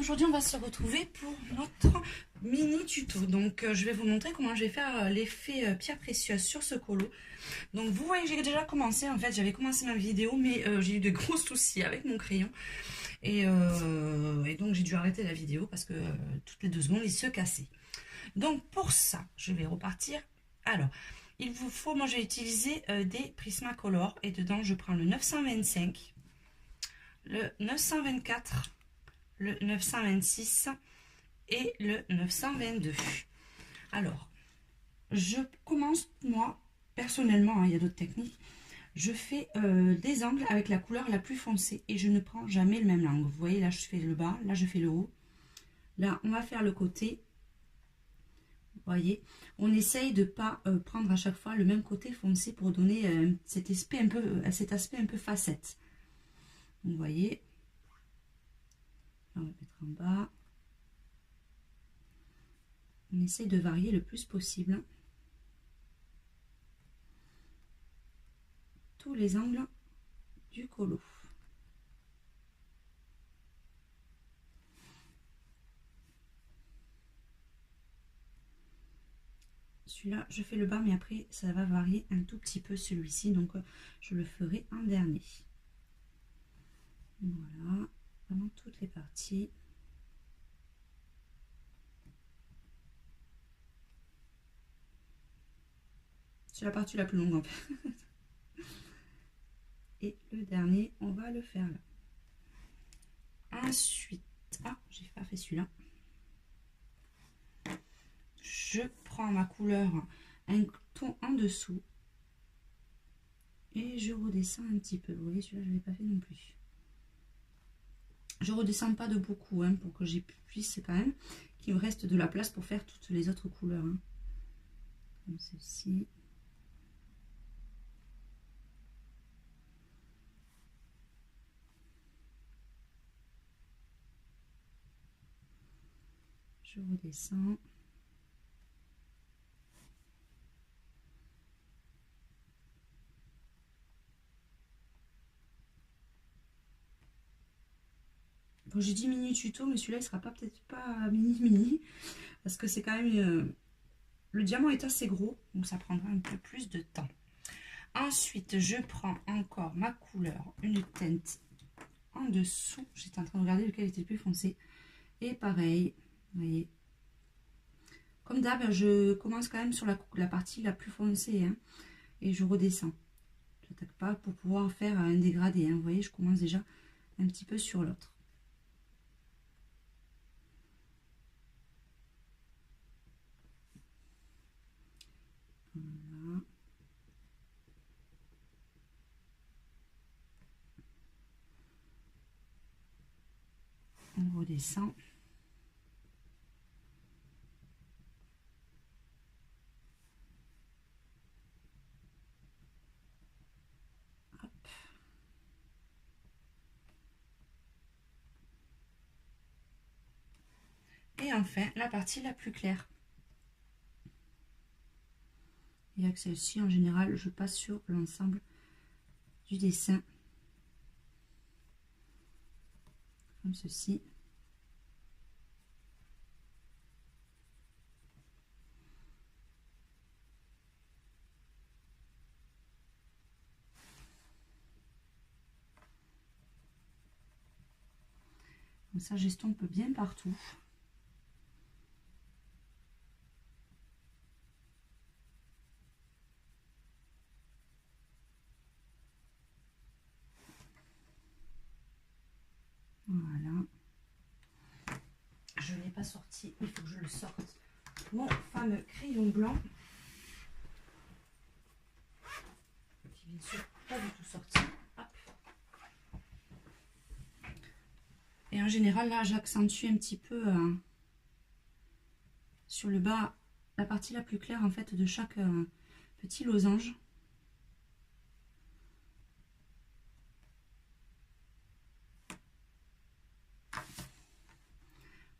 aujourd'hui on va se retrouver pour notre mini tuto. Donc je vais vous montrer comment je vais faire l'effet pierre précieuse sur ce colo. Donc vous voyez, j'ai déjà commencé, en fait j'avais commencé ma vidéo, mais j'ai eu de gros soucis avec mon crayon. Et donc j'ai dû arrêter la vidéo parce que toutes les 2 secondes il se cassait. Donc pour ça, je vais repartir. Alors, il vous faut, moi j'ai utilisé des Prismacolor et dedans je prends le 925, le 924, le 926 et le 922. Alors, je commence, moi, personnellement, il y a d'autres techniques, je fais des angles avec la couleur la plus foncée et je ne prends jamais le même angle. Vous voyez, là je fais le bas, là je fais le haut. Là, on va faire le côté. Vous voyez, on essaye de ne pas prendre à chaque fois le même côté foncé pour donner cet aspect un peu facette. Vous voyez, on va mettre en bas. On essaye de varier le plus possible tous les angles du colo. Celui-là, je fais le bas, mais après, ça va varier un tout petit peu celui-ci. Donc, je le ferai en dernier. Voilà, vraiment toutes les parties. C'est la partie la plus longue, en fait. Et le dernier, on va le faire là. Ensuite, j'ai pas fait celui-là. Je prends ma couleur, un ton en dessous. Et je redescends un petit peu. Vous voyez, celui-là, je ne l'ai pas fait non plus. Je redescends pas de beaucoup, hein, pour que j'ai puisse quand même qu'il me reste de la place pour faire toutes les autres couleurs. Hein. Comme ceci. Je redescends. Bon, j'ai dit mini tuto, mais celui-là, il sera pas peut-être pas mini, parce que c'est quand même... le diamant est assez gros, donc ça prendra un peu plus de temps. Ensuite, je prends encore ma couleur, une teinte en dessous. J'étais en train de regarder lequel était le plus foncé. Et pareil, vous voyez. Comme d'hab, je commence quand même sur la partie la plus foncée, hein, et je redescends. Je n'attaque pas pour pouvoir faire un dégradé. Hein. Vous voyez, je commence déjà un petit peu sur l'autre. Voilà. On redescend. Hop. Et enfin, la partie la plus claire. Et avec celle-ci, en général, je passe sur l'ensemble du dessin. Comme ceci. Comme ça, j'estompe bien partout. Voilà. Je ne l'ai pas sorti, il faut que je le sorte. Mon fameux crayon blanc. Qui bien sûr pas du tout sorti. Hop. Et en général, là, j'accentue un petit peu sur le bas, la partie la plus claire en fait de chaque petit losange.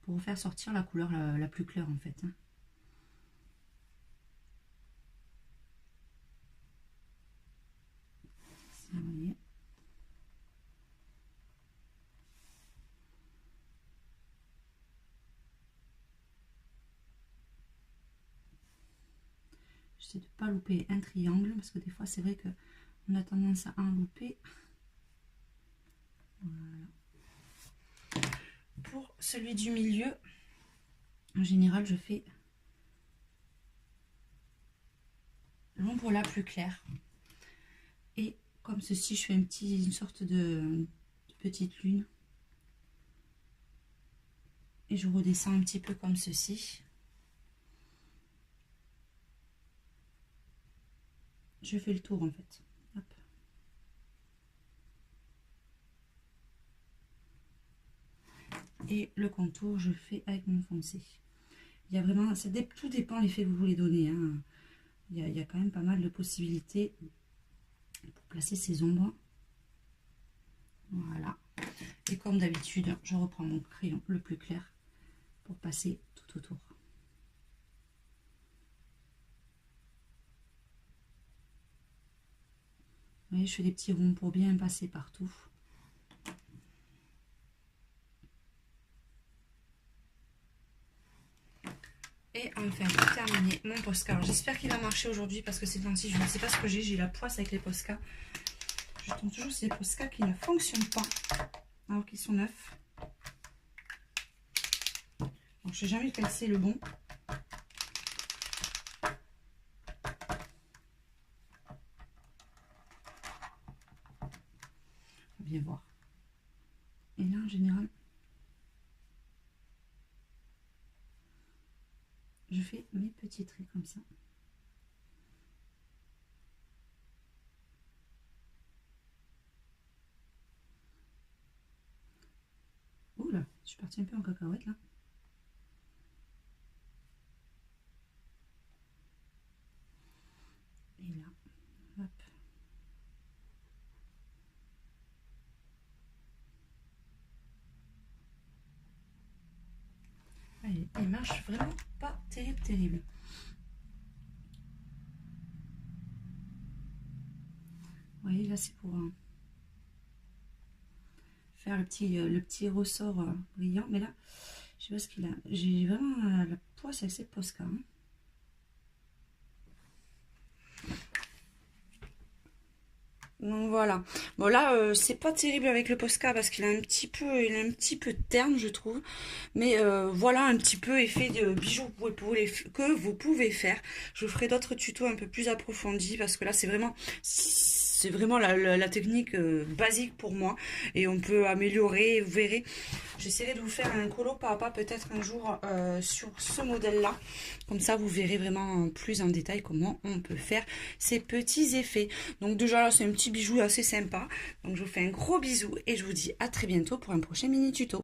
Pour vous faire sortir la couleur la plus claire en fait. Hein. Vous voyez. « J'essaie de ne pas louper un triangle parce que des fois c'est vrai qu'on a tendance à en louper. Voilà. Pour celui du milieu, en général je fais l'ombre la plus claire. Et comme ceci, je fais une sorte de petite lune. Et je redescends un petit peu comme ceci. Je fais le tour en fait. Hop. Et le contour, je fais avec mon foncé. Il y a vraiment, tout dépend l'effet que vous voulez donner. Hein. Il y a quand même pas mal de possibilités pour placer ces ombres. Voilà. Et comme d'habitude, je reprends mon crayon le plus clair pour passer tout autour. Vous voyez, je fais des petits ronds pour bien passer partout. Et enfin, pour terminer mon Posca. Alors j'espère qu'il va marcher aujourd'hui parce que ces temps-ci, je ne sais pas ce que j'ai la poisse avec les Posca. Je tombe toujours sur des Posca qui ne fonctionnent pas alors qu'ils sont neufs. Donc je ne sais jamais quel c'est le bon. On va bien voir. Et là en général, je fais mes petits traits comme ça. Oula, je suis partie un peu en cacahuète là. Et là, hop. Allez, il marche vraiment pas terrible. Vous voyez, là c'est pour faire le petit ressort brillant. Mais là, je sais pas ce qu'il a. J'ai vraiment la poisse avec cette Posca. Hein. Donc voilà. Bon là, c'est pas terrible avec le Posca parce qu'il a un petit peu terne, je trouve. Mais voilà un petit peu effet de bijoux que vous pouvez faire. Je ferai d'autres tutos un peu plus approfondis parce que là, c'est vraiment la technique basique pour moi. Et on peut améliorer, vous verrez. J'essaierai de vous faire un colo pas à pas peut-être un jour sur ce modèle-là. Comme ça, vous verrez vraiment plus en détail comment on peut faire ces petits effets. Donc déjà là, c'est un petit bijou assez sympa. Donc je vous fais un gros bisou et je vous dis à très bientôt pour un prochain mini tuto.